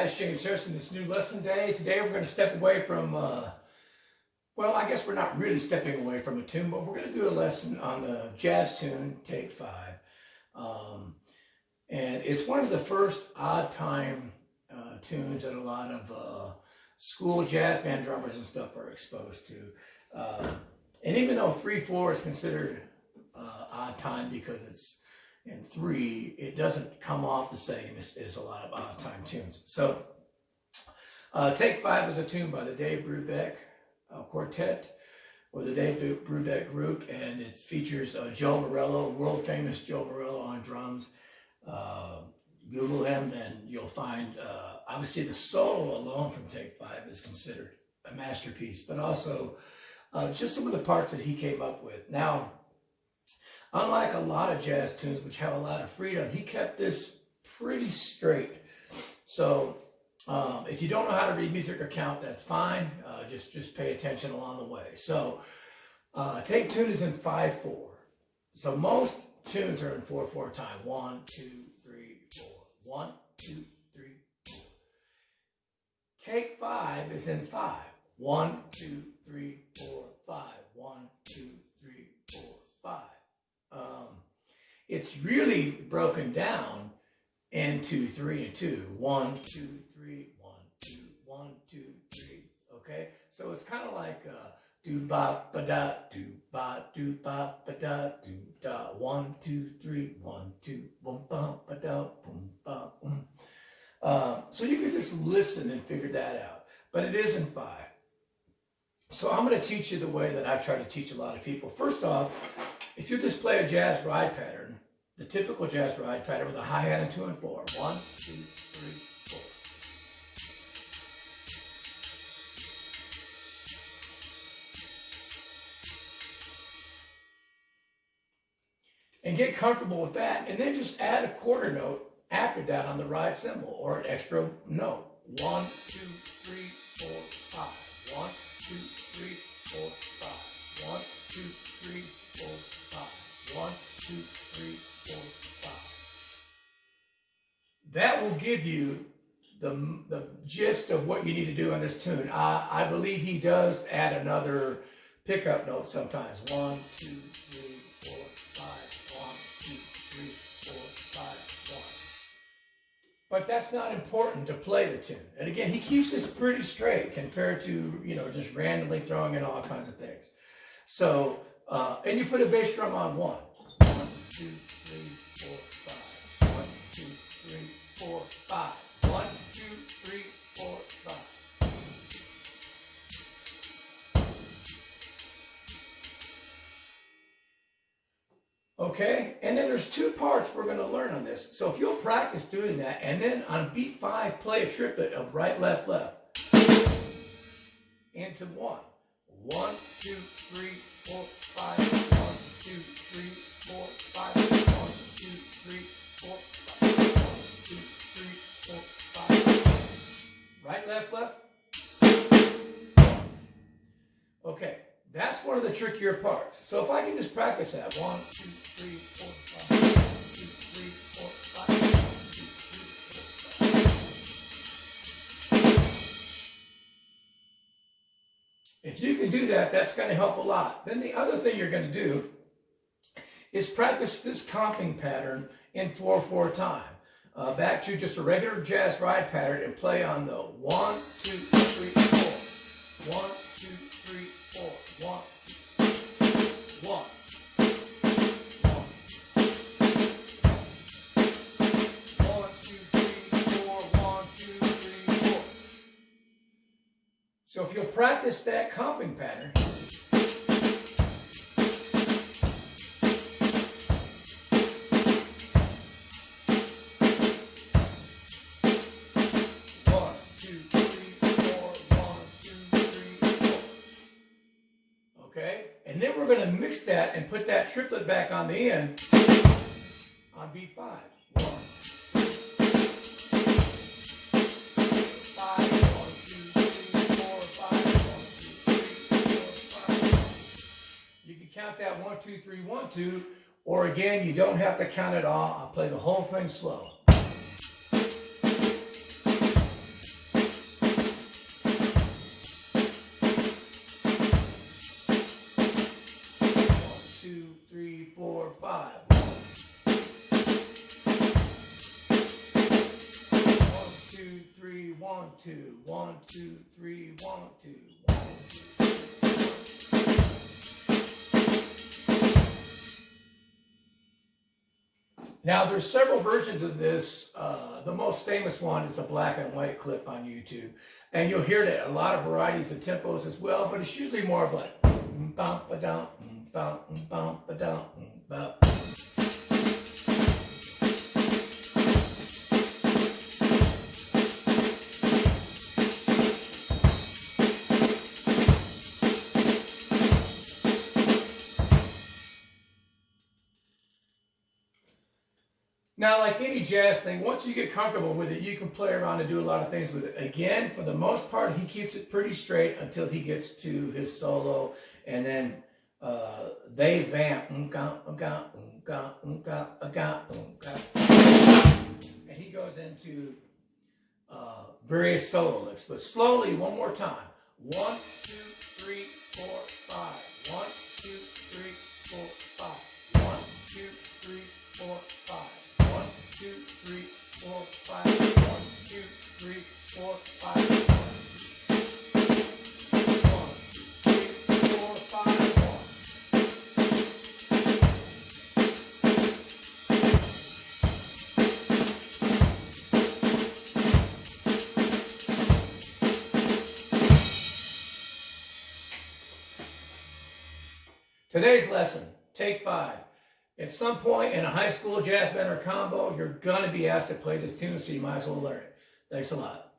guys, James Harrison. It's new lesson day. Today we're going to step away from, well, I guess we're not really stepping away from a tune, but we're going to do a lesson on the jazz tune, Take 5. And it's one of the first odd time tunes that a lot of school jazz band drummers and stuff are exposed to. And even though 3/4 is considered odd time because it's in 3, it doesn't come off the same as a lot of odd time tunes. So Take 5 is a tune by the Dave Brubeck Quartet or the Dave Brubeck Group, and it features Joe Morello, world famous Joe Morello on drums. Google him and you'll find, obviously the solo alone from Take 5 is considered a masterpiece, but also just some of the parts that he came up with. Now, unlike a lot of jazz tunes, which have a lot of freedom, he kept this pretty straight. So if you don't know how to read music or count, that's fine. Just pay attention along the way. So Take tune is in 5/4. So most tunes are in 4/4 time. 1, 2, 3, 4. 1, 2, 3, 4. Take 5 is in 5. 1, 2, 3, 4, 5. 1, 2, 3, 4, 5. It's really broken down into 3 and 2. 1, 2, 3, 1, 2, 1, 2, 3. Okay, so it's kind of like do ba ba da, do ba ba da, do da. 1, 2, 3, 1, 2, boom ba ba da, boom ba boom. So you can just listen and figure that out. But it is in 5. So I'm going to teach you the way that I try to teach a lot of people. First off, if you just play a jazz ride pattern, the typical jazz ride pattern with a hi-hat and 2 and 4. 1, 2, 3, 4. And get comfortable with that, and then just add a quarter note after that on the ride cymbal, or an extra note. 1, 2, 3, 4, 5. 1, 2, 3, 4, 5. 1, 2, 3, 4, 5. 1, 2, 3, 4, 5. That will give you the gist of what you need to do on this tune. I believe he does add another pickup note sometimes. 1, 2, 3, 4, 5. 1, 2, 3, 4, 5, 1. But that's not important to play the tune. And again, he keeps this pretty straight compared to, just randomly throwing in all kinds of things. So, and you put a bass drum on 1. 1, 2, 3, 4, 5. 1, 2, 3, 4, 5. 1, 2, 3, 4, 5. Okay, and then there's 2 parts we're going to learn on this. So if you'll practice doing that, and then on beat 5, play a triplet of right, left, left into 1. 1, 2, 3, 4, 5. 1, 2, 3, 4, 5. 1, 2, 3, 4, 5. 1, 2, 3, 4, 5. Right, left, left. Okay, that's one of the trickier parts. So if I can just practice that. 1, 2, 3, 4, 5. 1, 2, 3, 4, 5. 1, 2, 3, 4, 5. If you can do that, that's going to help a lot. Then the other thing you're going to do is practice this comping pattern in 4/4 time. Back to just a regular jazz ride pattern and play on the 1, 2, 3, 4. 1, 2, 3, 4. 1, 1. 1, 2, 3, 4. 1, 2, 3, 4. So if you'll practice that comping pattern, okay? And then we're going to mix that and put that triplet back on the end on beat 5. 1, 5, 1, 2, 3, 4, 5. 1, 2, 3, 4, 5. You can count that 1, 2, 3, 1, 2, or again, you don't have to count it all. I'll play the whole thing slow. 1, 2, 1, 2, 3, 1, 2, 1, 2. Now, there's several versions of this. The most famous one is a black and white clip on YouTube. And you'll hear that a lot of varieties of tempos as well, but it's usually more of like bump ba dum bump bump ba dum bump. Now, like any jazz thing, once you get comfortable with it, you can play around and do a lot of things with it. Again, for the most part, he keeps it pretty straight until he gets to his solo, and then they vamp, and he goes into various solo licks. But slowly, one more time. 1, 2, 3, 4, 5. 1, 2, 3, 4, 5. 1, 2, 3, 4, 5. 1, 2, 3, 4, 5. 1, 2, 3, 4, 5. 1, 2, 3, 4, 5. 1. Today's lesson, take 5. At some point in a high school jazz band or combo, you're going to be asked to play this tune, so you might as well learn it. Thanks a lot.